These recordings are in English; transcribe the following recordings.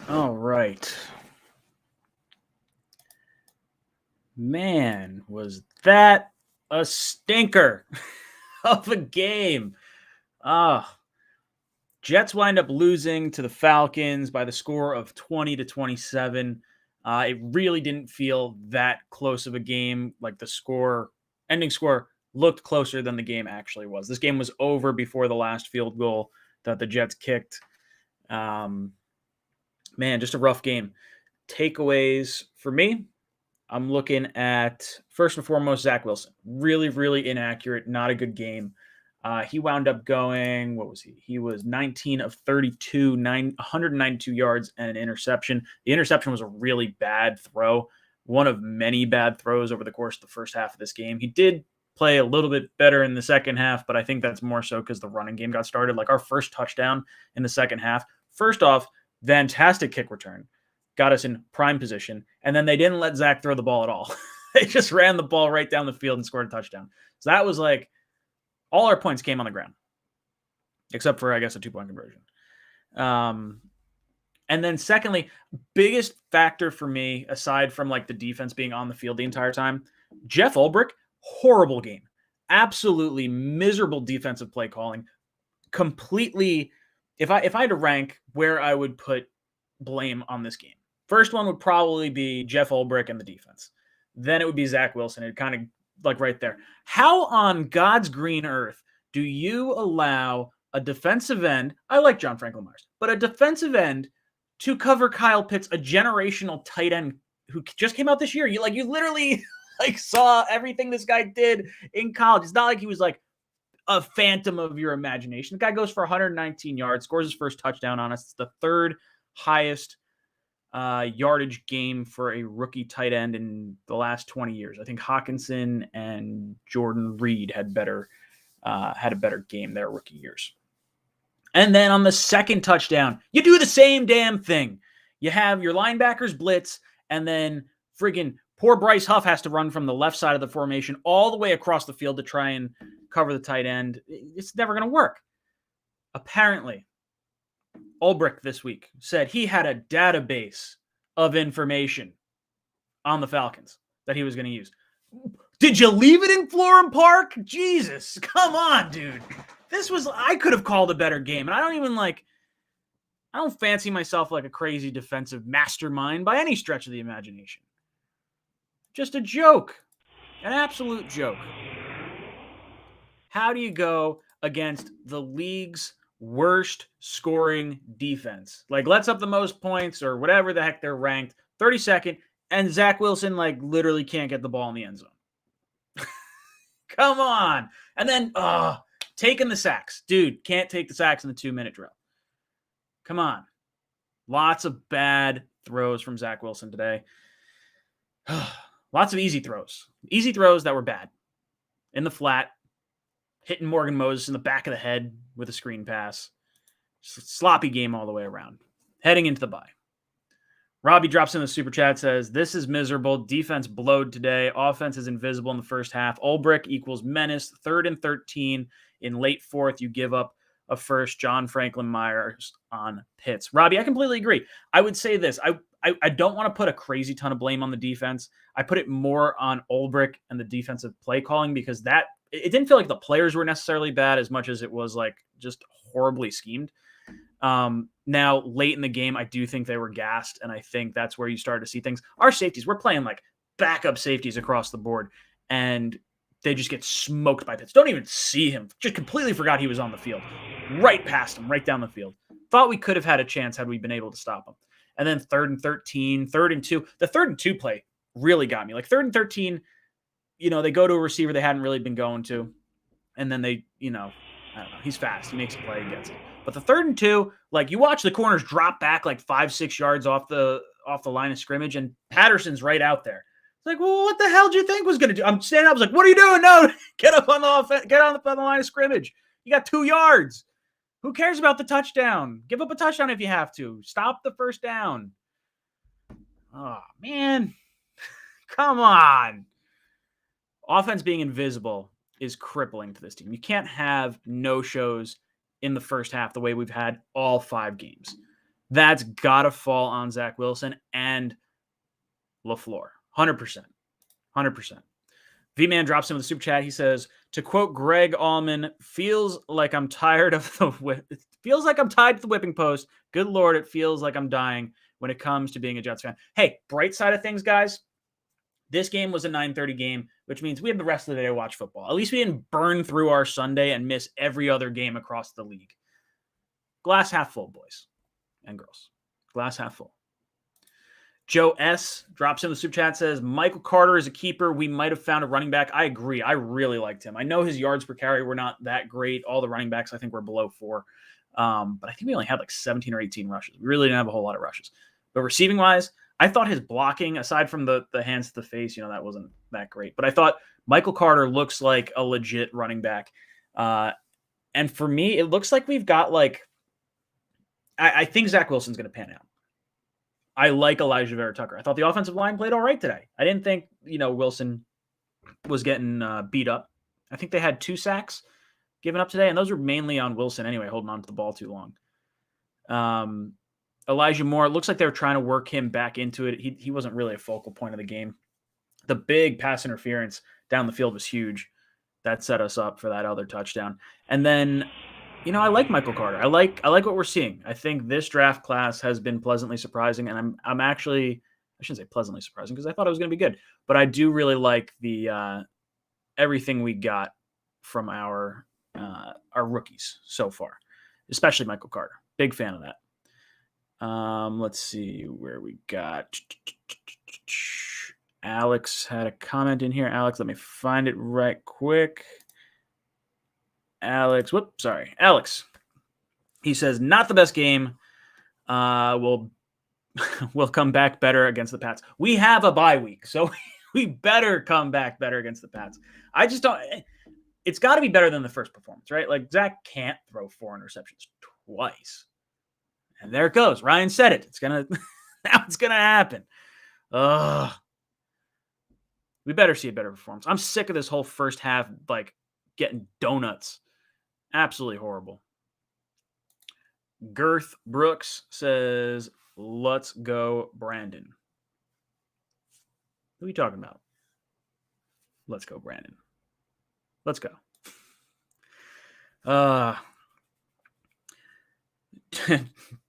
All right. Man, was that a stinker of a game. Ah, Jets wind up losing to the Falcons by the score of 20-27. It really didn't feel that close of a game. Like ending score looked closer than the game actually was. This game was over before the last field goal that the Jets kicked. Um, Man, just a rough game. Takeaways for me, I'm looking at first and foremost Zach Wilson. Really, really inaccurate. Not a good game. He wound up going, what was he? He was 19 of 32, 192 yards and an interception. The interception was a really bad throw, one of many bad throws over the course of the first half of this game. He did play a little bit better in the second half, but I think that's more so because the running game got started. Like our first touchdown in the second half. First off, fantastic kick return, got us in prime position, and then they didn't let Zach throw the ball at all. They just ran the ball right down the field and scored a touchdown. So that was like all our points came on the ground, except for, I guess, a 2-point conversion. And then secondly, biggest factor for me, aside from like the defense being on the field the entire time, Jeff Ulbrich, horrible game. Absolutely miserable defensive play calling. Completely, if I had to rank where I would put blame on this game, first one would probably be Jeff Ulbrich and the defense. Then it would be Zach Wilson. It kind of like right there. How on God's green earth do you allow a defensive end? I like John Franklin Myers, but a defensive end to cover Kyle Pitts, a generational tight end who just came out this year. You literally like saw everything this guy did in college. It's not like he was like a phantom of your imagination. The guy goes for 119 yards, scores his first touchdown on us. It's the third highest yardage game for a rookie tight end in the last 20 years. I think Hawkinson and Jordan Reed had a better game their rookie years. And then on the second touchdown, you do the same damn thing. You have your linebackers blitz, and then friggin' poor Bryce Huff has to run from the left side of the formation all the way across the field to try and cover the tight end. It's never going to work. Apparently, Ulbrich this week said he had a database of information on the Falcons that he was going to use. Did you leave it in Florham Park? Jesus, come on, dude. I could have called a better game. And I don't fancy myself like a crazy defensive mastermind by any stretch of the imagination. Just a joke. An absolute joke. How do you go against the league's worst scoring defense? Like, lets up the most points or whatever the heck they're ranked, 32nd, and Zach Wilson, like, literally can't get the ball in the end zone. Come on. And then, taking the sacks. Dude, can't take the sacks in the 2-minute drill. Come on. Lots of bad throws from Zach Wilson today. Lots of easy throws. Easy throws that were bad. In the flat, hitting Morgan Moses in the back of the head with a screen pass. Sloppy game all the way around. Heading into the bye. Robbie drops in the super chat, says, this is miserable. Defense blowed today. Offense is invisible in the first half. Ulbrich equals menace. 3rd and 13. In late fourth, you give up a first. John Franklin Myers on Pitts. Robbie, I completely agree. I would say this. I don't want to put a crazy ton of blame on the defense. I put it more on Ulbrich and the defensive play calling because it didn't feel like the players were necessarily bad as much as it was like just horribly schemed. Now, late in the game, I do think they were gassed, and I think that's where you start to see things. Our safeties, we're playing like backup safeties across the board, and they just get smoked by Pitts. Don't even see him. Just completely forgot he was on the field. Right past him, right down the field. Thought we could have had a chance had we been able to stop him. And then 3rd and 13, 3rd and 2. The 3rd and 2 play really got me. Like 3rd and 13, they go to a receiver they hadn't really been going to, and then they, I don't know. He's fast. He makes a play and gets it. But the 3rd and 2, like you watch the corners drop back like 5-6 yards off the line of scrimmage, and Patterson's right out there. It's like, well, what the hell do you think was going to do? I'm standing up. I was like, what are you doing? No, get up on the offense. Get on the line of scrimmage. You got 2 yards. Who cares about the touchdown? Give up a touchdown if you have to. Stop the first down. Oh, man. Come on. Offense being invisible is crippling to this team. You can't have no-shows in the first half the way we've had all 5 games. That's got to fall on Zach Wilson and LaFleur. 100%. 100%. V-Man drops in with a super chat. He says, to quote Greg Allman, feels like I'm tired of the it feels like I'm tied to the whipping post. Good Lord, it feels like I'm dying when it comes to being a Jets fan. Hey, bright side of things, guys. This game was a 9:30 game, which means we have the rest of the day to watch football. At least we didn't burn through our Sunday and miss every other game across the league. Glass half full, boys and girls. Glass half full. Joe S. drops in the super chat, says, Michael Carter is a keeper. We might have found a running back. I agree. I really liked him. I know his yards per carry were not that great. All the running backs, I think, were below 4. But I think we only had like 17 or 18 rushes. We really didn't have a whole lot of rushes. But receiving-wise, I thought his blocking, aside from the hands to the face, that wasn't that great. But I thought Michael Carter looks like a legit running back. And for me, it looks like we've got I think Zach Wilson's going to pan out. I like Elijah Vera Tucker. I thought the offensive line played all right today. I didn't think, Wilson was getting beat up. I think they had 2 sacks given up today, and those were mainly on Wilson anyway, holding on to the ball too long. Elijah Moore, it looks like they were trying to work him back into it. He wasn't really a focal point of the game. The big pass interference down the field was huge. That set us up for that other touchdown. And then, I like Michael Carter. I like what we're seeing. I think this draft class has been pleasantly surprising, and I'm actually, I shouldn't say pleasantly surprising because I thought it was going to be good, but I do really like the everything we got from our rookies so far, especially Michael Carter. Big fan of that. Let's see where we got. Alex had a comment in here. Alex, let me find it right quick. Alex, he says, not the best game. We'll come back better against the Pats. We have a bye week, so we better come back better against the Pats. I just don't. It's got to be better than the first performance, right? Like, Zach can't throw 4 interceptions twice. And there it goes. Ryan said it. Now it's gonna happen. We better see a better performance. I'm sick of this whole first half, getting donuts. Absolutely horrible. Girth Brooks says, let's go, Brandon. Who are you talking about? Let's go, Brandon. Let's go.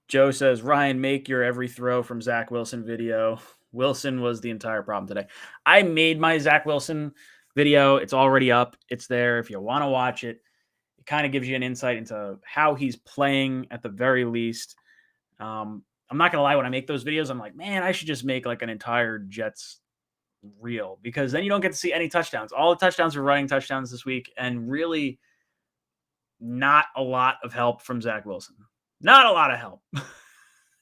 Joe says, Ryan, make your every throw from Zach Wilson video. Wilson was the entire problem today. I made my Zach Wilson video. It's already up. It's there if you want to watch it. It kind of gives you an insight into how he's playing at the very least. I'm not going to lie. When I make those videos, I'm like, man, I should just make an entire Jets reel because then you don't get to see any touchdowns. All the touchdowns were running touchdowns this week and really not a lot of help from Zach Wilson. Not a lot of help.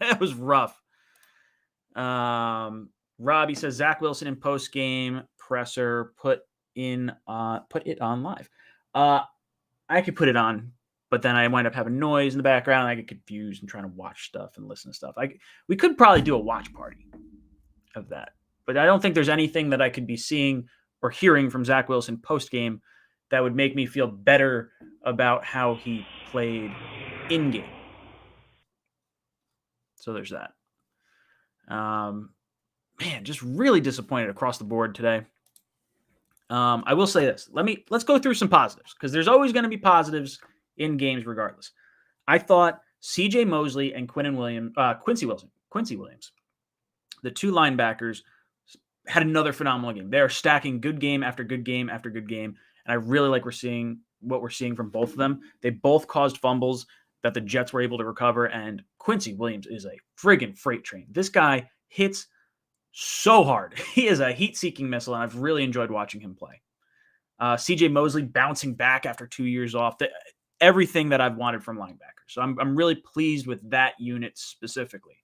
That was rough. Robbie says Zach Wilson in post-game presser put it on live. I could put it on, but then I wind up having noise in the background. I get confused and trying to watch stuff and listen to stuff. We could probably do a watch party of that, but I don't think there's anything that I could be seeing or hearing from Zach Wilson post-game that would make me feel better about how he played in-game. So there's that. Man, just really disappointed across the board today. I will say this. Let's go through some positives because there's always going to be positives in games regardless. I thought CJ Mosley and Quincy Williams, the 2 linebackers, had another phenomenal game. They are stacking good game after good game after good game, and I really like what we're seeing from both of them. They both caused fumbles that the Jets were able to recover, and Quincy Williams is a friggin' freight train. This guy hits so hard. He is a heat-seeking missile, and I've really enjoyed watching him play. CJ Mosley bouncing back after 2 years off. Everything that I've wanted from linebackers. So I'm really pleased with that unit specifically.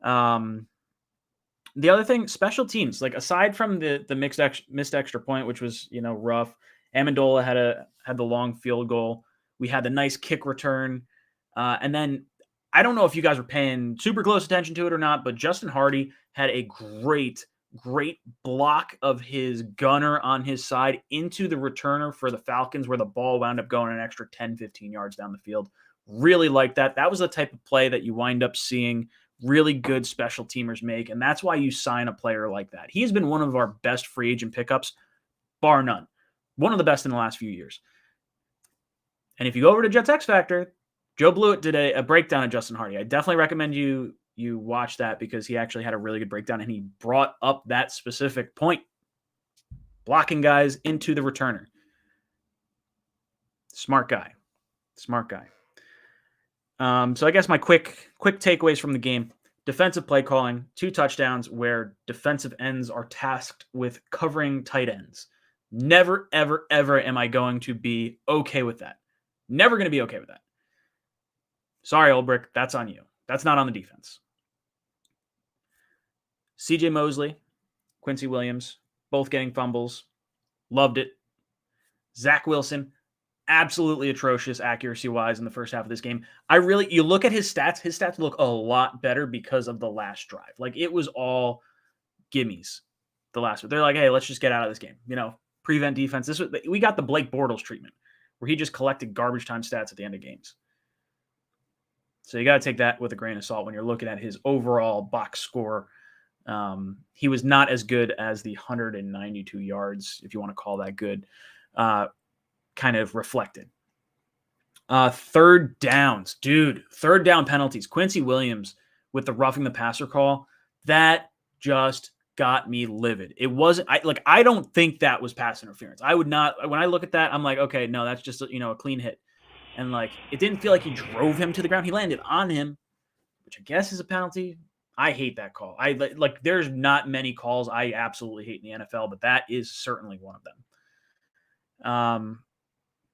The other thing, special teams. Aside from the missed extra point, which was rough. Amendola had the long field goal. We had the nice kick return. And then I don't know if you guys were paying super close attention to it or not, but Justin Hardy had a great block of his gunner on his side into the returner for the Falcons where the ball wound up going an extra 10, 15 yards down the field. Really like that. That was the type of play that you wind up seeing really good special teamers make, and that's why you sign a player like that. He's been one of our best free agent pickups, bar none. One of the best in the last few years. And if you go over to Jets X Factor, Joe Blewett did a breakdown of Justin Hardy. I definitely recommend you watch that because he actually had a really good breakdown and he brought up that specific point. Blocking guys into the returner. Smart guy. Smart guy. So I guess my quick takeaways from the game. Defensive play calling, 2 touchdowns where defensive ends are tasked with covering tight ends. Never, ever, ever am I going to be okay with that. Never going to be okay with that. Sorry, Ulbrich, that's on you. That's not on the defense. CJ Mosley, Quincy Williams, both getting fumbles. Loved it. Zach Wilson, absolutely atrocious accuracy-wise in the first half of this game. You look at his stats look a lot better because of the last drive. Like, it was all gimmies the last one. They're like, hey, let's just get out of this game. Prevent defense. We got the Blake Bortles treatment where he just collected garbage time stats at the end of games. So you got to take that with a grain of salt when you're looking at his overall box score. He was not as good as the 192 yards, if you want to call that good, kind of reflected. Third downs. Dude, third down penalties. Quincy Williams with the roughing the passer call, that just got me livid. It wasn't, I don't think that was pass interference. I would not, when I look at that, I'm like, okay, no, that's just, a clean hit. And it didn't feel like he drove him to the ground. He landed on him, which I guess is a penalty. I hate that call. There's not many calls I absolutely hate in the NFL, but that is certainly one of them.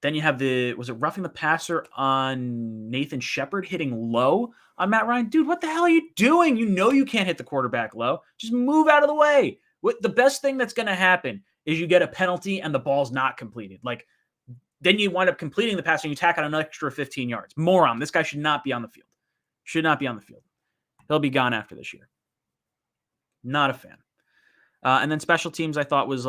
Then you have was it roughing the passer on Nathan Shepard hitting low on Matt Ryan? Dude, what the hell are you doing? You can't hit the quarterback low. Just move out of the way. The best thing that's going to happen is you get a penalty and the ball's not completed. Then you wind up completing the pass and you tack on an extra 15 yards. Moron. This guy should not be on the field. Should not be on the field. He'll be gone after this year. Not a fan. And then special teams I thought was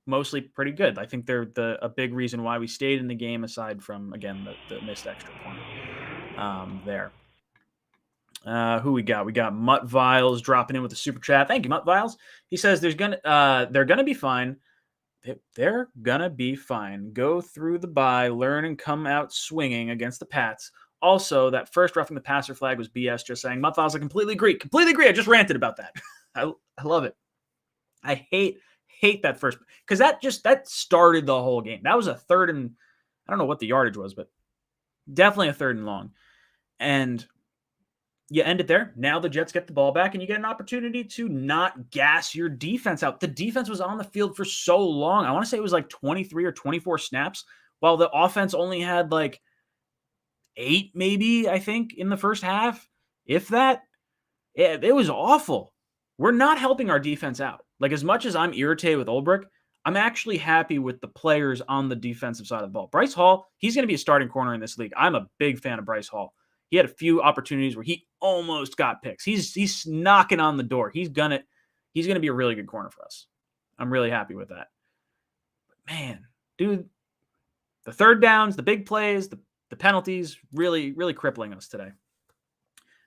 mostly pretty good. I think they're a big reason why we stayed in the game, aside from, again, the missed extra point there. Who we got? We got Mutt Viles dropping in with the super chat. Thank you, Mutt Viles. He says they're gonna be fine. They're gonna be fine. Go through the bye, learn, and come out swinging against the Pats. Also, that first roughing the passer flag was BS. Just saying. Mutt Viles, I completely agree. Completely agree. I just ranted about that. I love it. I hate that first, because that started the whole game. That was a third and, I don't know what the yardage was, but definitely a third and long. And you end it there. Now the Jets get the ball back and you get an opportunity to not gas your defense out. The defense was on the field for so long. I want to say it was 23 or 24 snaps, while the offense only had 8 maybe, I think, in the first half. If that, it was awful. We're not helping our defense out. As much as I'm irritated with Ulbrich, I'm actually happy with the players on the defensive side of the ball. Bryce Hall, he's going to be a starting corner in this league. I'm a big fan of Bryce Hall. He had a few opportunities where he almost got picks. He's knocking on the door. He's gonna be a really good corner for us. I'm really happy with that. But man, dude, the third downs, the big plays, the penalties, really, really crippling us today.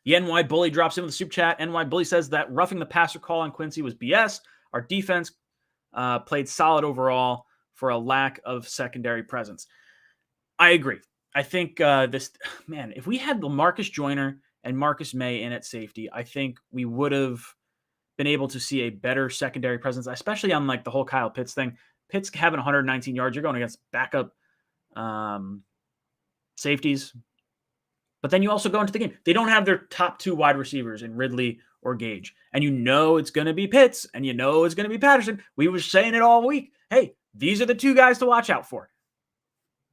The NY Bully drops in with the super chat. NY Bully says that roughing the passer call on Quincy was BS. Our defense played solid overall for a lack of secondary presence. I agree. I think if we had Lamarcus Joyner and Marcus May in at safety, I think we would have been able to see a better secondary presence, especially on the whole Kyle Pitts thing. Pitts having 119 yards, you're going against backup safeties. But then you also go into the game. They don't have their top 2 wide receivers in Ridley or Gage. And it's going to be Pitts, and it's going to be Patterson. We were saying it all week. Hey, these are the 2 guys to watch out for.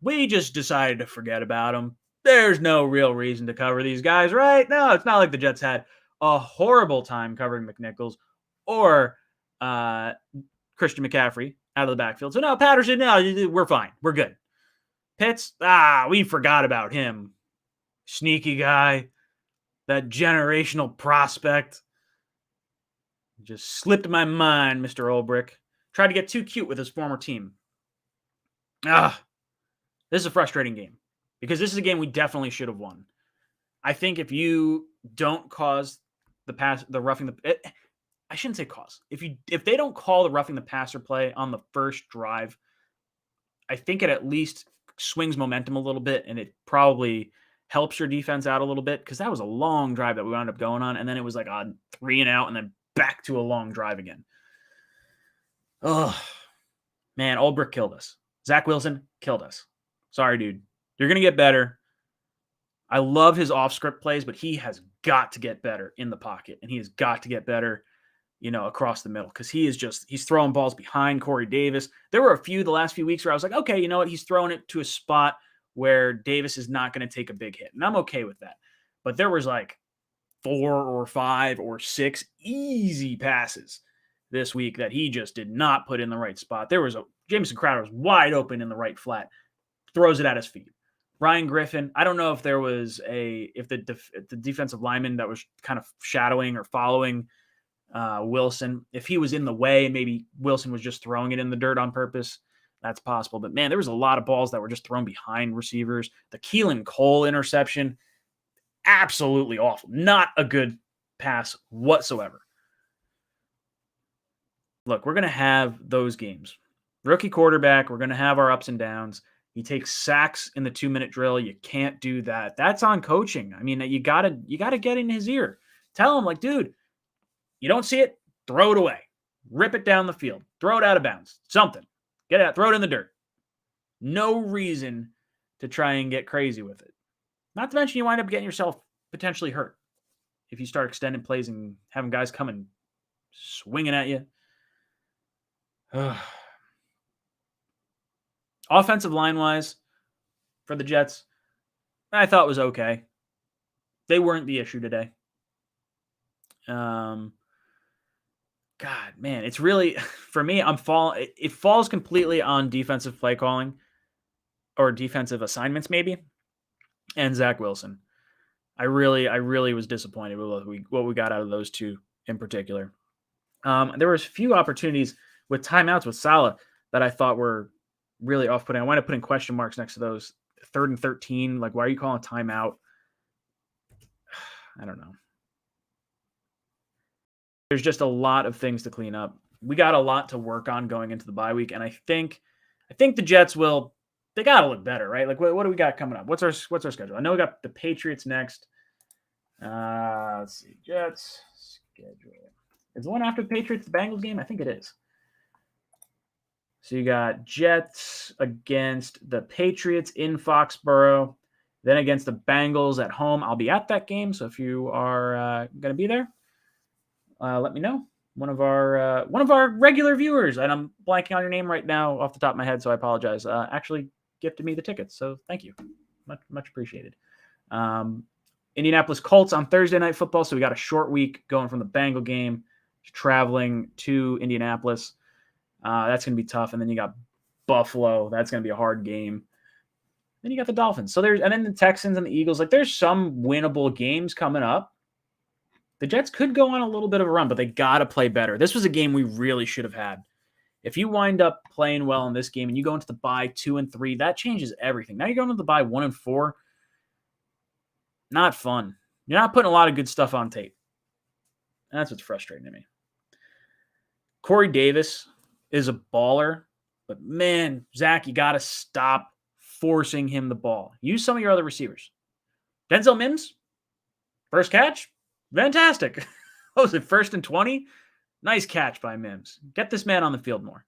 We just decided to forget about them. There's no real reason to cover these guys, right? No, it's not like the Jets had a horrible time covering McNichols or Christian McCaffrey out of the backfield. So no, Patterson, no, we're fine. We're good. Pitts, we forgot about him. Sneaky guy. That generational prospect. Just slipped my mind, Mr. Ulbrich. Tried to get too cute with his former team. This is a frustrating game. because this is a game we definitely should have won. I think if you don't cause the roughing the I shouldn't say cause. If they don't call the roughing the passer play on the first drive, I think it at least swings momentum a little bit, and it probably helps your defense out a little bit, because that was a long drive that we wound up going on, and then it was like a 3 and out and then back to a long drive again. Oh, man, Ulbrich killed us. Zach Wilson killed us. Sorry, dude. You're going to get better. I love his off-script plays, but he has got to get better in the pocket, and he has got to get better, across the middle, because he's throwing balls behind Corey Davis. There were a few the last few weeks where I was like, okay, you know what? He's throwing it to a spot where Davis is not going to take a big hit, and I'm okay with that. But there was like 4 or 5 or 6 easy passes this week that he just did not put in the right spot. Jamison Crowder was wide open in the right flat, throws it at his feet. Ryan Griffin, I don't know if there was if the defensive lineman that was kind of shadowing or following Wilson, if he was in the way, maybe Wilson was just throwing it in the dirt on purpose. That's possible. But man, there was a lot of balls that were just thrown behind receivers. The Keelan Cole interception, absolutely awful. Not a good pass whatsoever. Look, we're going to have those games. Rookie quarterback, we're going to have our ups and downs. He takes sacks in the 2-minute drill. You can't do that. That's on coaching. I mean, you gotta get in his ear. Tell him, like, dude, you don't see it, throw it away. Rip it down the field. Throw it out of bounds. Something. Get it out. Throw it in the dirt. No reason to try and get crazy with it. Not to mention you wind up getting yourself potentially hurt if you start extending plays and having guys coming swinging at you. Offensive line-wise, for the Jets, I thought was okay. They weren't the issue today. God, man, it's really, for me, it falls completely on defensive play calling or defensive assignments, maybe, and Zach Wilson. I really was disappointed with what we got out of those two in particular. There was a few opportunities with timeouts with Salah that I thought were really off-putting. I wind up putting question marks next to those. 3rd and 13, like, why are you calling timeout? I don't know. There's just a lot of things to clean up. We got a lot to work on going into the bye week, and I think the Jets they got to look better, right? Like, what do we got coming up? What's our schedule? I know we got the Patriots next. Let's see. Jets schedule. Is the one after the Patriots the Bengals game? I think it is. So you got Jets against the Patriots in Foxborough, then against the Bengals at home. I'll be at that game, so if you are going to be there, let me know. One of our regular viewers, and I'm blanking on your name right now off the top of my head, so I apologize. Actually gifted me the tickets, so thank you, much appreciated. Indianapolis Colts on Thursday Night Football, so we got a short week going from the Bengal game, traveling to Indianapolis. That's going to be tough. And then you got Buffalo. That's going to be a hard game. Then you got the Dolphins. And then the Texans and the Eagles. Like, there's some winnable games coming up. The Jets could go on a little bit of a run, but they got to play better. This was a game we really should have had. If you wind up playing well in this game and you go into the bye 2-3, that changes everything. Now you're going into the bye 1-4. Not fun. You're not putting a lot of good stuff on tape. And that's what's frustrating to me. Corey Davis is a baller, but man, Zach, you got to stop forcing him the ball. Use some of your other receivers. Denzel Mims, first catch, fantastic. What was it, 1st and 20? Nice catch by Mims. Get this man on the field more.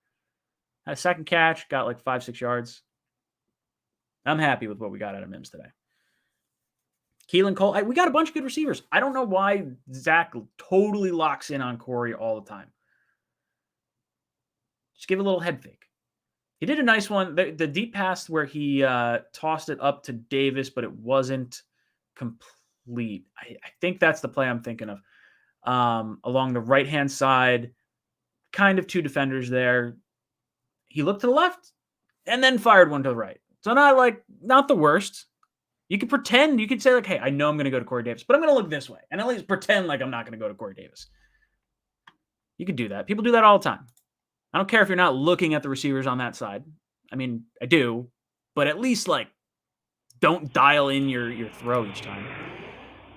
Had a second catch, got like 5-6 yards. I'm happy with what we got out of Mims today. Keelan Cole, we got a bunch of good receivers. I don't know why Zach totally locks in on Corey all the time. Just give a little head fake. He did a nice one. The deep pass where he tossed it up to Davis, but it wasn't complete. I think that's the play I'm thinking of. Along the right-hand side, kind of 2 defenders there. He looked to the left and then fired one to the right. So not the worst. You could pretend, you could say like, hey, I know I'm going to go to Corey Davis, but I'm going to look this way and at least pretend like I'm not going to go to Corey Davis. You could do that. People do that all the time. I don't care if you're not looking at the receivers on that side. I mean, I do, but at least don't dial in your throw each time.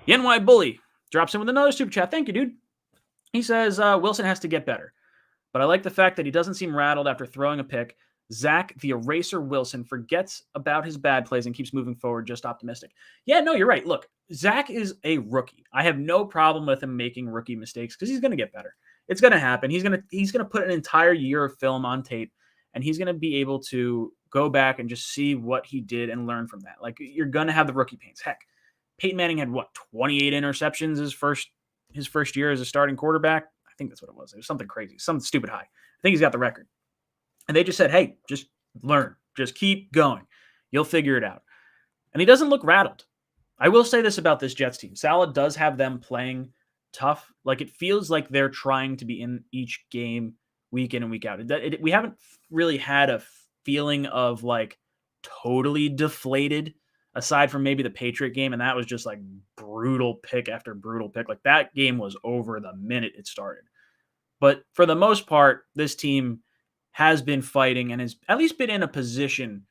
The NY Bully drops in with another super chat. Thank you, dude. He says, Wilson has to get better, but I like the fact that he doesn't seem rattled after throwing a pick. Zach, the eraser Wilson, forgets about his bad plays and keeps moving forward, just optimistic. Yeah, no, you're right. Look, Zach is a rookie. I have no problem with him making rookie mistakes because he's going to get better. It's going to happen. He's going to put an entire year of film on tape, and he's going to be able to go back and just see what he did and learn from that. Like, you're going to have the rookie pains. Heck, Peyton Manning had 28 interceptions his first year as a starting quarterback. I think that's what it was. It was something crazy, something stupid high. I think he's got the record. And they just said, hey, just learn. Just keep going. You'll figure it out. And he doesn't look rattled. I will say this about this Jets team. Saleh does have them playing tough. Like, it feels like they're trying to be in each game week in and week out. We haven't really had a feeling of like totally deflated aside from maybe the Patriot game. And that was just like brutal pick after brutal pick. Like, that game was over the minute it started. But for the most part, this team has been fighting and has at least been in a position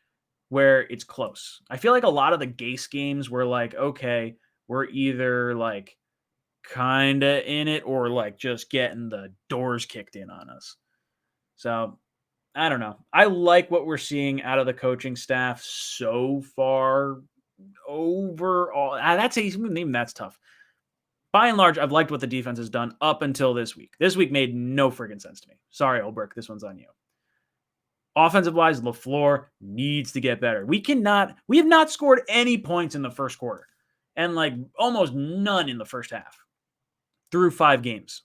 where it's close. I feel like a lot of the Gase games were like, okay, we're either like kind of in it or like just getting the doors kicked in on us. So I don't know. I like what we're seeing out of the coaching staff so far overall. That's tough. By and large, I've liked what the defense has done up until this week. This week made no friggin' sense to me. Sorry, Ulbrich, this one's on you. Offensive-wise, LaFleur needs to get better. We have not scored any points in the first quarter and like almost none in the first half through 5 games.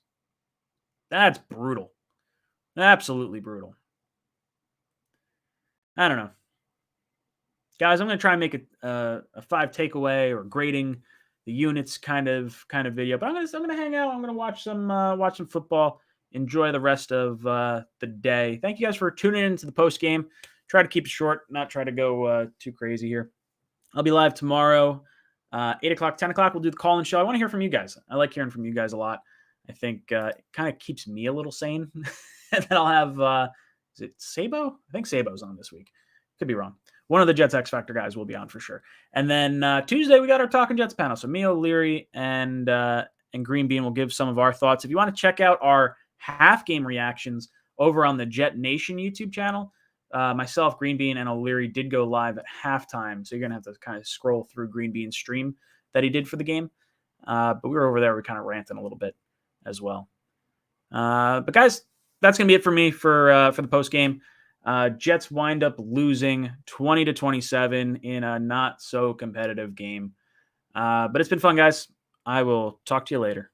That's brutal. Absolutely brutal. I don't know. Guys, I'm going to try and make a 5 takeaway or grading the units kind of video, but I'm going to hang out. I'm going to watch some football. Enjoy the rest of the day. Thank you guys for tuning into the post game. Try to keep it short, not try to go too crazy here. I'll be live tomorrow, 8 o'clock, 10 o'clock. We'll do the call-in show. I want to hear from you guys. I like hearing from you guys a lot. I think it kind of keeps me a little sane. And then I'll have, is it Sabo? I think Sabo's on this week. Could be wrong. One of the Jets X Factor guys will be on for sure. And then Tuesday, we got our Talking Jets panel. So me, O'Leary, and Green Bean will give some of our thoughts. If you want to check out our half game reactions over on the Jet Nation YouTube channel, myself, Green Bean, and O'Leary did go live at halftime. So you're going to have to kind of scroll through Green Bean's stream that he did for the game. But we were over there. We're kind of ranting a little bit as well. But guys, that's going to be it for me for the post game. Jets wind up losing 20-27 in a not so competitive game. But it's been fun, guys. I will talk to you later.